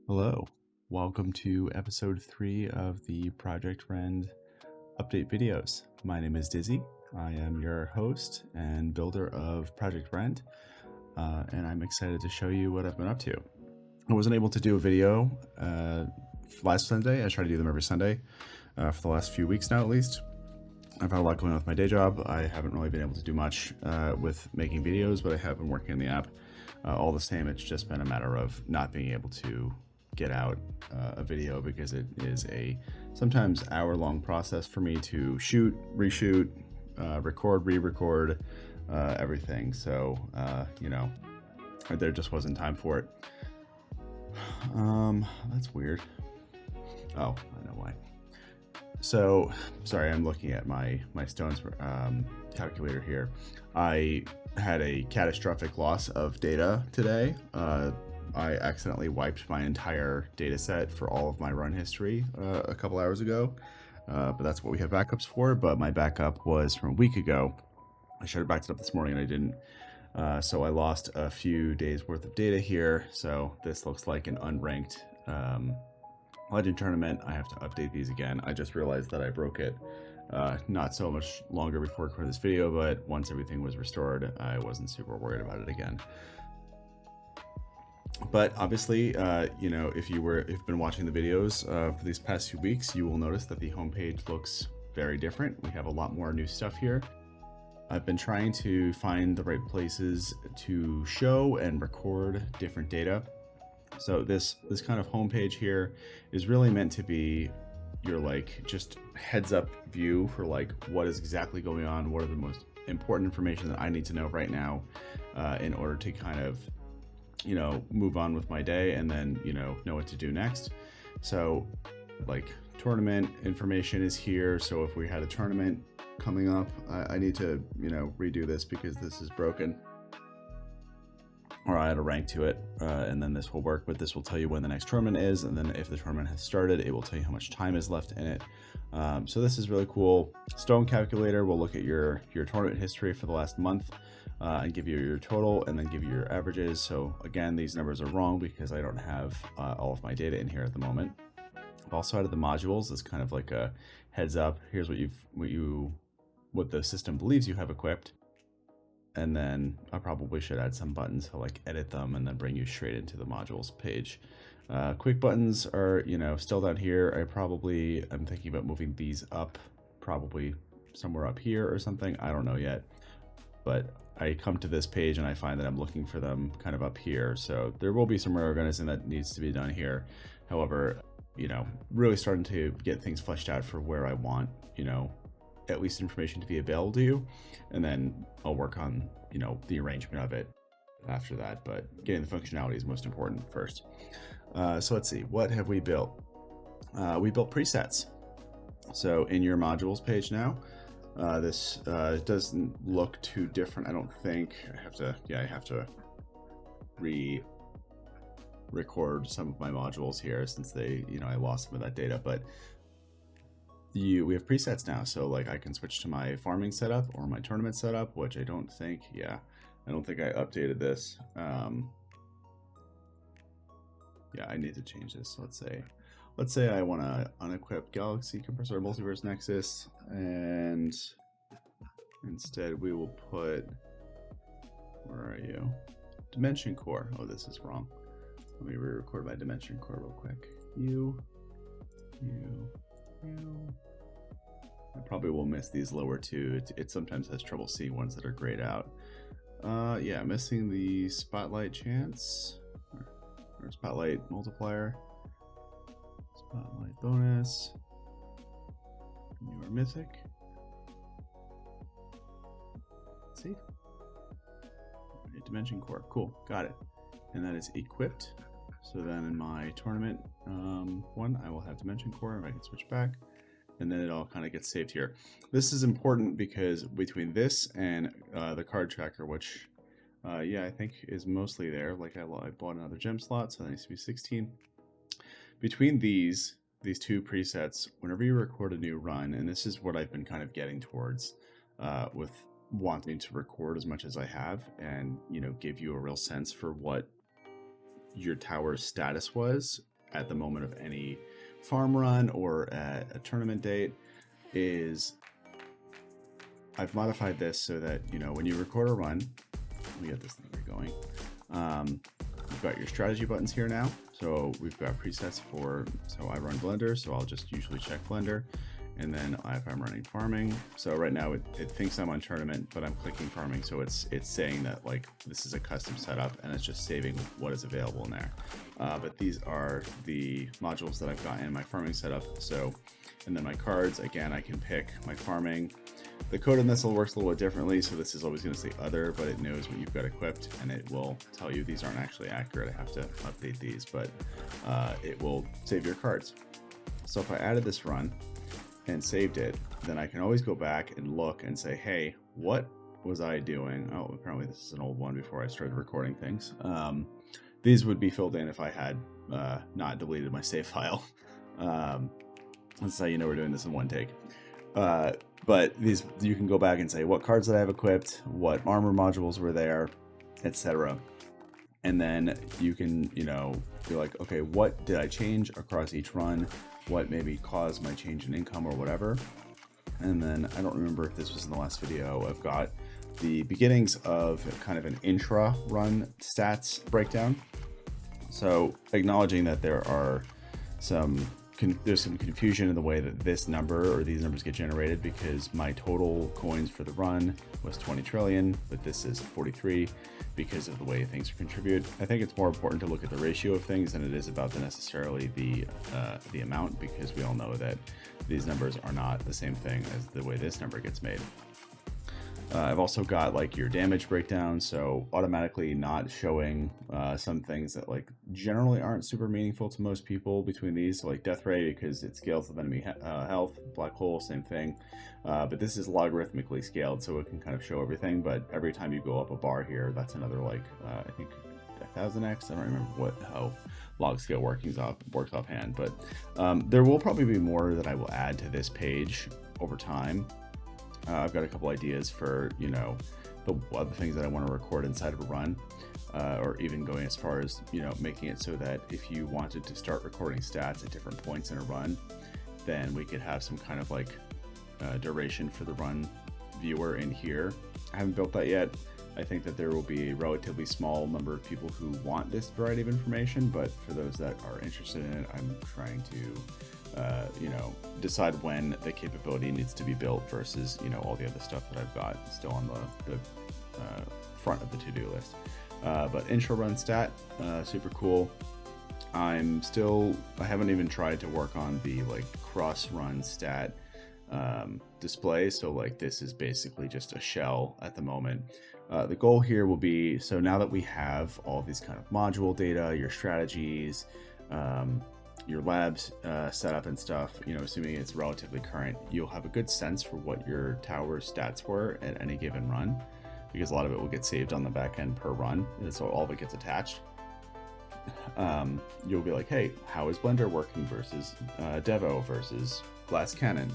Hello, welcome to episode 3 of the Project Rend update videos. My name is Dizzy. I am your host and builder of Project Rend, and I'm excited to show you what I've been up to. I wasn't able to do a video last Sunday. I try to do them every Sunday for the last few weeks now, at least. I've had a lot going on with my day job. I haven't really been able to do much with making videos, but I have been working on the app. All the same, it's just been a matter of not being able to get out a video because it is a sometimes hour-long process for me to shoot, reshoot, record, re-record, everything. So, there just wasn't time for it. That's weird. Oh, I know why. So, sorry, I'm looking at my stones calculator here. I had a catastrophic loss of data today. I accidentally wiped my entire data set for all of my run history a couple hours ago, but that's what we have backups for. But my backup was from a week ago. I should have backed it up this morning and I didn't. So I lost a few days worth of data here. So this looks like an unranked Legend tournament. I have to update these again. I just realized that I broke it not so much longer before recording this video, but once everything was restored, I wasn't super worried about it again. But obviously, if you've been watching the videos for these past few weeks, you will notice that the homepage looks very different. We have a lot more new stuff here. I've been trying to find the right places to show and record different data. So this kind of homepage here is really meant to be your just heads up view for what is exactly going on, what are the most important information that I need to know right now in order to kind of move on with my day and then know what to do next. So tournament information is here. So if we had a tournament coming up, I need to redo this because this is broken, or I add a rank to it, and then this will work. But this will tell you when the next tournament is, and then if the tournament has started, it will tell you how much time is left in it. So this is really cool. Stone calculator will look at your tournament history for the last month and give you your total, and then give you your averages. So again, these numbers are wrong because I don't have all of my data in here at the moment. I've also added the modules as kind of like a heads up. Here's what the system believes you have equipped. And then I probably should add some buttons to edit them and then bring you straight into the modules page. Quick buttons are, still down here. I'm thinking about moving these up, probably somewhere up here or something. I don't know yet. But I come to this page and I find that I'm looking for them kind of up here. So there will be some reorganizing that needs to be done here. However, really starting to get things fleshed out for where I want, at least information to be available to you, and then I'll work on the arrangement of it after that, but getting the functionality is most important first. So let's see, what have we built? We built presets. So in your modules page now, this doesn't look too different, I don't think. I have to record some of my modules here since I lost some of that data, but we have presets now. So I can switch to my farming setup or my tournament setup, which I don't think I updated this. I need to change this. So let's say I want to unequip Galaxy Compressor Multiverse Nexus, and instead we will put, where are you? Dimension Core. Oh, this is wrong. Let me re-record my Dimension Core real quick. You. I probably will miss these lower two. It sometimes has trouble seeing ones that are grayed out. Missing the spotlight chance or spotlight multiplier, spotlight bonus, newer mythic. Let's see, Dimension Core, cool, got it. And that is equipped. So then in my tournament one, I will have Dimension Core, if I can switch back, and then it all kind of gets saved here. This is important because between this and the card tracker, which I think is mostly there, I bought another gem slot, so that needs to be 16. Between these two presets, whenever you record a new run, and this is what I've been kind of getting towards with wanting to record as much as I have, and give you a real sense for what your tower's status was at the moment of any farm run or at a tournament date is I've modified this so that, you know, when you record a run, let me get this thing going. You've got your strategy buttons here now. So we've got presets for, so I run Blender, so I'll just usually check Blender. And then if I'm running farming, so right now it thinks I'm on tournament, but I'm clicking farming, so it's saying that like this is a custom setup and it's just saving what is available in there. But these are the modules that I've got in my farming setup. So, and then my cards, again, I can pick my farming. The code in this will work a little bit differently, so this is always going to say other, but it knows what you've got equipped, and it will tell you these aren't actually accurate. I have to update these, but it will save your cards. So if I added this run and saved it, then I can always go back and look and say, hey, what was I doing? Oh, apparently this is an old one before I started recording things. These would be filled in if I had not deleted my save file. That's how you know we're doing this in one take. But these, you can go back and say what cards that I have equipped, what armor modules were there, etc. And then you can, you know, be like, okay, what did I change across each run? What maybe caused my change in income or whatever. And then I don't remember if this was in the last video. I've got the beginnings of kind of an intra run stats breakdown. So acknowledging that there are there's some confusion in the way that this number or these numbers get generated, because my total coins for the run was 20 trillion, but this is 43 because of the way things are contributed. I think it's more important to look at the ratio of things than it is about necessarily the amount, because we all know that these numbers are not the same thing as the way this number gets made. I've also got like your damage breakdown, so automatically not showing some things that like generally aren't super meaningful to most people between these, so like death ray, because it scales with enemy health. Black hole, same thing, but this is logarithmically scaled, so it can kind of show everything. But every time you go up a bar here, that's another like I think 1000x. I don't remember how log scale works offhand, but there will probably be more that I will add to this page over time. I've got a couple ideas for, you know, the other things that I want to record inside of a run, or even going as far as, you know, making it so that if you wanted to start recording stats at different points in a run, then we could have some kind of like duration for the run viewer in here. I haven't built that yet. I think that there will be a relatively small number of people who want this variety of information, but for those that are interested in it, I'm trying to you know, decide when the capability needs to be built versus, you know, all the other stuff that I've got still on the front of the to-do list. But intro run stat, super cool. I haven't even tried to work on the like cross run stat display. So like this is basically just a shell at the moment. The goal here will be, so now that we have all these kind of module data, your strategies, your labs set up and stuff, you know, assuming it's relatively current, you'll have a good sense for what your tower stats were at any given run, because a lot of it will get saved on the back end per run, and so all of it gets attached. You'll be like, hey, how is Blender working versus Devo versus Glass Cannon?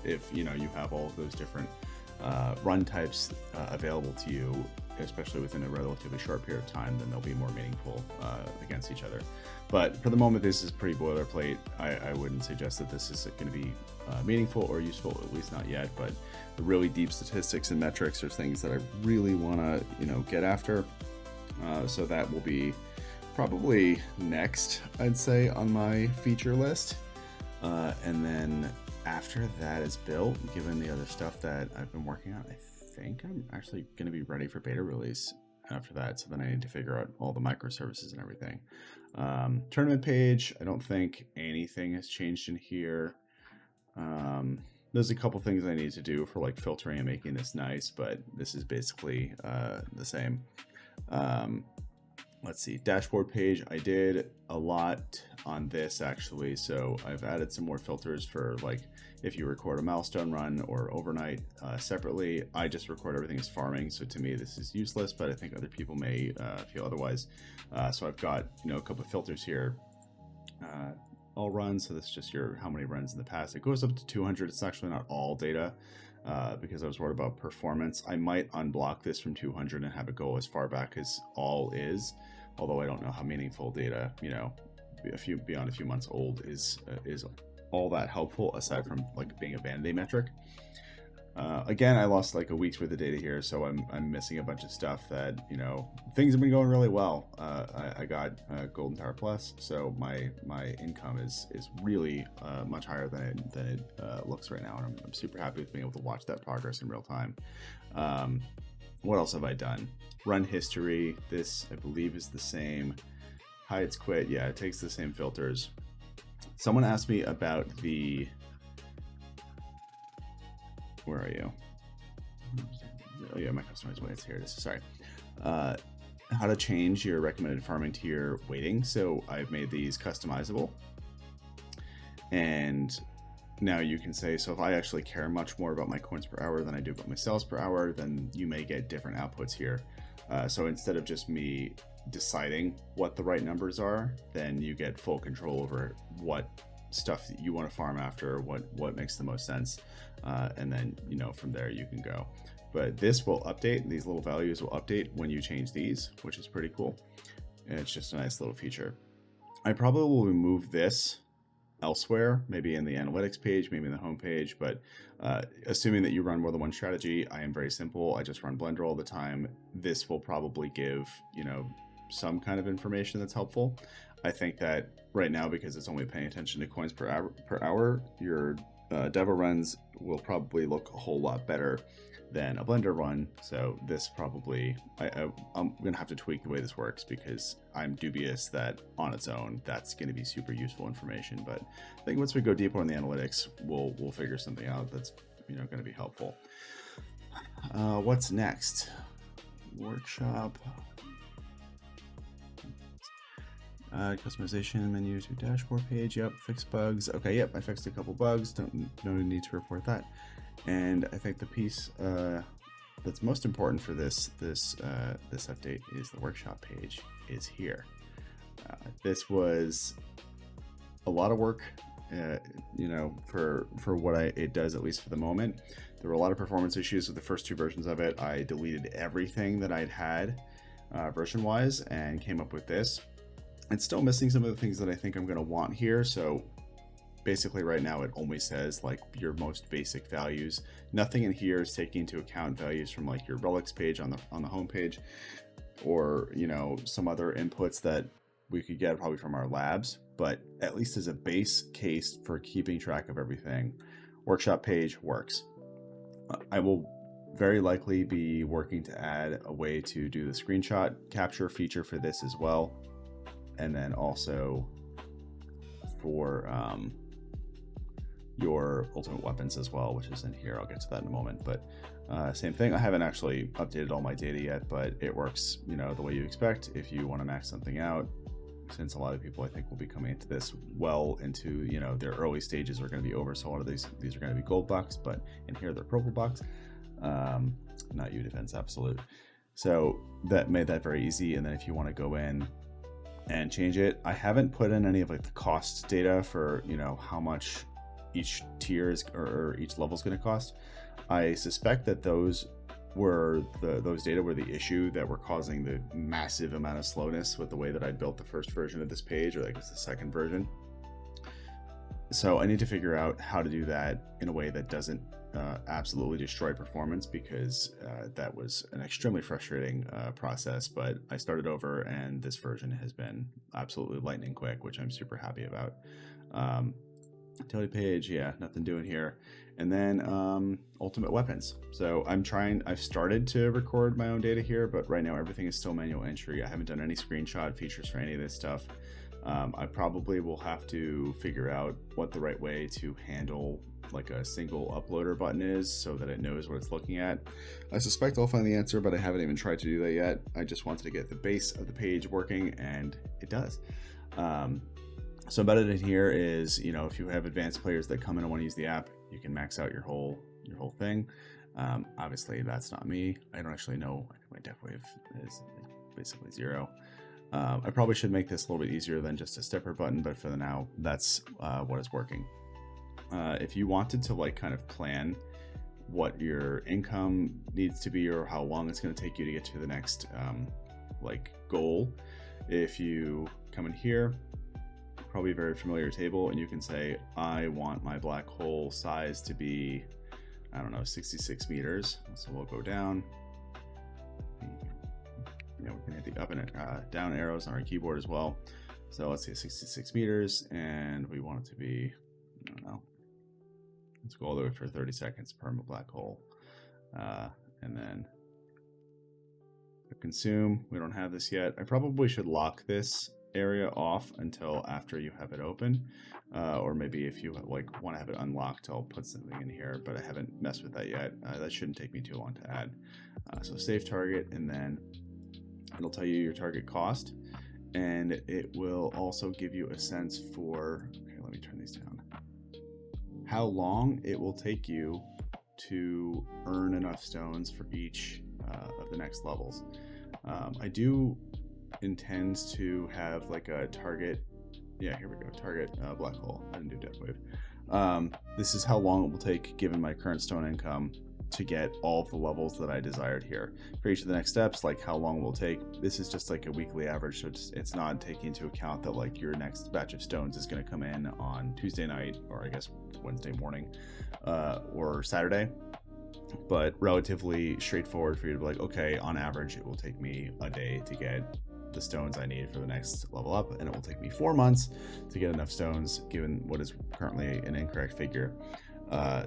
If, you know, you have all of those different run types available to you, especially within a relatively short period of time, then they'll be more meaningful against each other. But for the moment, this is pretty boilerplate. I wouldn't suggest that this is going to be meaningful or useful, at least not yet. But the really deep statistics and metrics are things that I really want to, you know, get after. So that will be probably next, I'd say, on my feature list. And then after that is built, given the other stuff that I've been working on, I think I'm actually going to be ready for beta release after that. So then I need to figure out all the microservices and everything. Tournament page, I don't think anything has changed in here. There's a couple things I need to do for like filtering and making this nice, but this is basically the same. Let's see, dashboard page. I did a lot on this actually. So I've added some more filters for like if you record a milestone run or overnight separately. I just record everything as farming. So to me, this is useless, but I think other people may feel otherwise. So I've got, you know, a couple of filters here. All runs. So this is just your how many runs in the past. It goes up to 200. It's actually not all data. Because I was worried about performance. I might unblock this from 200 and have it go as far back as all is, although I don't know how meaningful data, you know, beyond a few months old is all that helpful, aside from like being a vanity metric. Again, I lost like a week's worth of data here, so I'm missing a bunch of stuff that, you know, things have been going really well. I got Golden Tower Plus, so my income is really much higher than it looks right now, and I'm super happy with being able to watch that progress in real time. What else have I done? Run history. This, I believe, is the same. Hides quit. Yeah, it takes the same filters. Someone asked me about the... Where are you? Oh yeah, my customer's way. It's here. It is. Sorry. How to change your recommended farming tier weighting. So I've made these customizable, and now you can say, so if I actually care much more about my coins per hour than I do about my sales per hour, then you may get different outputs here. So instead of just me deciding what the right numbers are, then you get full control over what stuff that you want to farm after, what makes the most sense, and then, you know, from there you can go. But this will update, these little values will update when you change these, which is pretty cool, and it's just a nice little feature. I probably will remove this elsewhere, maybe in the analytics page, maybe in the home page, but assuming that you run more than one strategy, I am very simple. I just run Blender all the time. This will probably give, you know, some kind of information that's helpful. I think that right now, because it's only paying attention to coins per hour, your Devil runs will probably look a whole lot better than a Blender run. So this probably, I'm gonna have to tweak the way this works, because I'm dubious that on its own that's going to be super useful information. But I think once we go deeper on the analytics, we'll figure something out that's, you know, going to be helpful. What's next? Workshop. Customization menu to dashboard page. Yep, fix bugs. Okay, yep, I fixed a couple bugs. No need to report that. And I think the piece that's most important for this update is the workshop page is here. This was a lot of work, you know, for what it does, at least for the moment. There were a lot of performance issues with the first two versions of it. I deleted everything that I'd had version-wise and came up with this. It's still missing some of the things that I think I'm going to want here. So basically right now it only says like your most basic values. Nothing in here is taking into account values from like your relics page on the home page, or, you know, some other inputs that we could get probably from our labs. But at least as a base case for keeping track of everything, workshop page works. I will very likely be working to add a way to do the screenshot capture feature for this as well. And then also for your ultimate weapons as well, which is in here. I'll get to that in a moment. But same thing. I haven't actually updated all my data yet, but it works, you know, the way you expect. If you want to max something out, since a lot of people I think will be coming into this well into, you know, their early stages are going to be over. So a lot of these are going to be gold bucks, but in here they're purple bucks. Not U Defense Absolute. So that made that very easy. And then if you want to go in and change it, I haven't put in any of like the cost data for, you know, how much each tier is or each level is going to cost. I suspect that those data were the issue that were causing the massive amount of slowness with the way that I built the first version of this page, or like it's the second version. So I need to figure out how to do that in a way that doesn't absolutely destroy performance, because that was an extremely frustrating process. But I started over, and this version has been absolutely lightning quick, which I'm super happy about. Utility page, yeah, nothing doing here. And then ultimate weapons. So I've started to record my own data here, but right now everything is still manual entry. I haven't done any screenshot features for any of this stuff. I probably will have to figure out what the right way to handle like a single uploader button is, so that it knows what it's looking at. I suspect I'll find the answer, but I haven't even tried to do that yet. I just wanted to get the base of the page working, and it does. So embedded in here is, you know, if you have advanced players that come in and want to use the app, you can max out your whole thing. Obviously that's not me. I don't actually know. I think my def wave is basically 0. I probably should make this a little bit easier than just a stepper button, but for now, that's what is working. If you wanted to like kind of plan what your income needs to be, or how long it's going to take you to get to the next like goal, if you come in here probably a very familiar table, and you can say, I want my black hole size to be, I don't know, 66 meters. So we'll go down. We can hit the up and down arrows on our keyboard as well. So let's say 66 meters, and we want it to be, I don't know, let's go all the way for 30 seconds, perma black hole. And then consume, we don't have this yet. I probably should lock this area off until after you have it open, or maybe if you like want to have it unlocked, I'll put something in here, but I haven't messed with that yet. That shouldn't take me too long to add. So save target, and then it'll tell you your target cost, and it will also give you a sense for, okay, let me turn these down, how long it will take you to earn enough stones for each of the next levels. I do intend to have like a target. Yeah, here we go. Target black hole. I didn't do death wave. This is how long it will take, given my current stone income, to get all of the levels that I desired here. For each of the next steps, like how long it will take, this is just like a weekly average, so it's not taking into account that like your next batch of stones is going to come in on Tuesday night, or I guess Wednesday morning, or Saturday. But relatively straightforward for you to be like, okay, on average, it will take me a day to get the stones I need for the next level up, and it will take me 4 months to get enough stones, given what is currently an incorrect figure,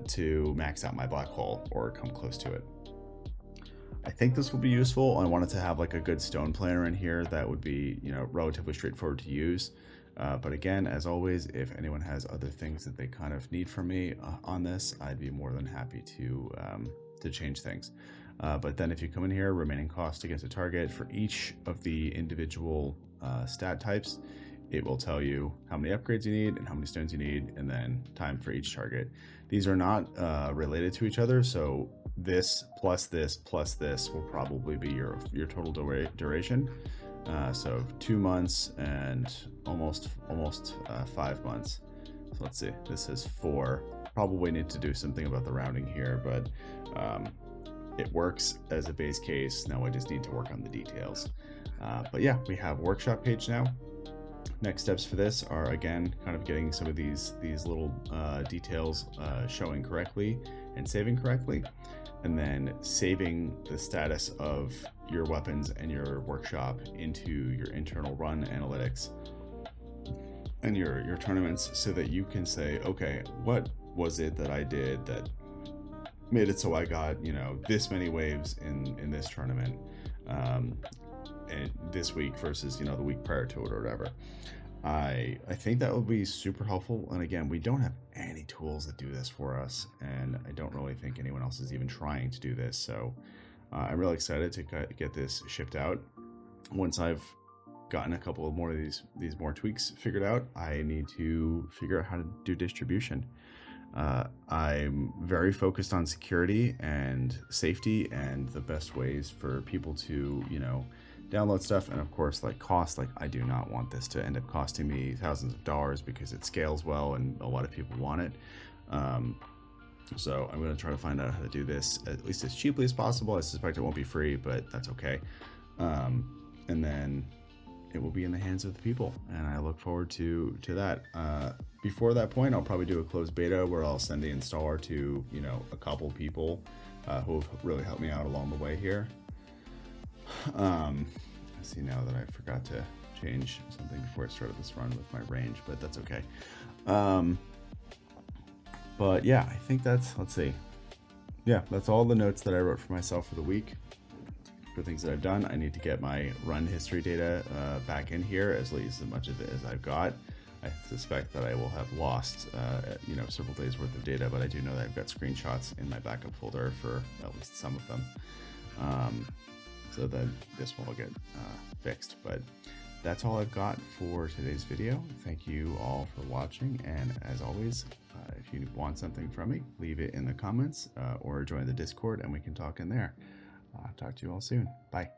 to max out my black hole or come close to it. I think this will be useful. I wanted to have like a good stone planner in here that would be, relatively straightforward to use. But again, as always, if anyone has other things that they kind of need from me on this, I'd be more than happy to change things. But then if you come in here, remaining cost against a target for each of the individual stat types, it will tell you how many upgrades you need and how many stones you need, and then time for each target. These are not related to each other, so this plus this plus this will probably be your total duration. So 2 months and almost 5 months. So let's see, this is 4. Probably need to do something about the rounding here, but it works as a base case. Now I just need to work on the details. But yeah, we have workshop page now. Next steps for this are, again, kind of getting some of these little details showing correctly and saving correctly, and then saving the status of your weapons and your workshop into your internal run analytics and your tournaments, so that you can say, okay, what was it that I did that made it so I got, this many waves in this tournament, and this week versus, the week prior to it or whatever. I think that would be super helpful. And again, we don't have any tools that do this for us, and I don't really think anyone else is even trying to do this. So I'm really excited to get this shipped out. Once I've gotten a couple of more of these more tweaks figured out, I need to figure out how to do distribution. I'm very focused on security and safety and the best ways for people to, download stuff, and of course, like cost. Like, I do not want this to end up costing me thousands of dollars, because it scales well and a lot of people want it. So I'm going to try to find out how to do this at least as cheaply as possible. I suspect it won't be free, but that's okay. And then it will be in the hands of the people, and I look forward to that. Before that point, I'll probably do a closed beta where I'll send the installer to, a couple people who have really helped me out along the way here. I see now that I forgot to change something before I started this run with my range, but that's okay. But yeah, I think that's, let's see. Yeah, that's all the notes that I wrote for myself for the week. For things that I've done, I need to get my run history data back in here, as least as much of it as I've got. I suspect that I will have lost, several days worth of data, but I do know that I've got screenshots in my backup folder for at least some of them. So then this will all get fixed. But that's all I've got for today's video. Thank you all for watching, and as always, if you want something from me, leave it in the comments or join the Discord and we can talk in there. Talk to you all soon. Bye.